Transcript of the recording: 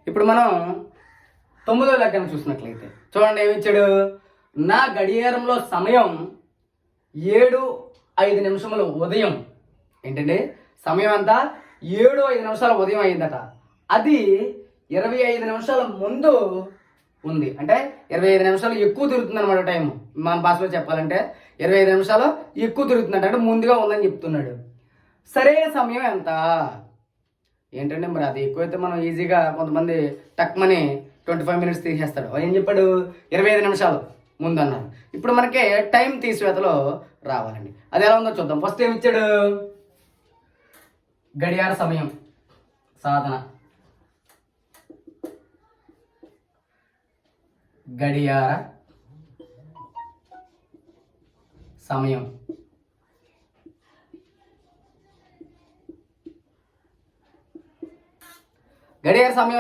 ఇప్పుడు మనం 9వ లెక్కను చూసినట్లయితే చూడండి, ఏమి ఇచ్చాడు? నా గడియారంలో సమయం 7:05 ఉదయం. ఏంటండి సమయం అంతా 7:05 ఉదయం అయిందట. అది 25 నిమిషాల ముందు ఉంది. అంటే 25 నిమిషాలు ఎక్కువ తిరుగుతుంది అనమాట టైం. మన భాషలో చెప్పాలంటే 25 నిమిషాలు ఎక్కువ తిరుగుతుందంట, అంటే ముందుగా ఉందని చెప్తున్నాడు. సరైన సమయం ఎంత? ఏంటంటే మరి అది ఎక్కువైతే మనం ఈజీగా కొంతమంది టక్మని 25 మినిట్స్ తీసేస్తాడు. ఏం చెప్పాడు? 25 నిమిషాలు ముందు అన్నారు. ఇప్పుడు మనకి టైం తీసివేతలో రావాలండి. అది ఎలా ఉందో చూద్దాం. ఫస్ట్ ఏమి ఇచ్చాడు? గడియార సమయం సాధన. గడియార సమయం. గడియార సమయం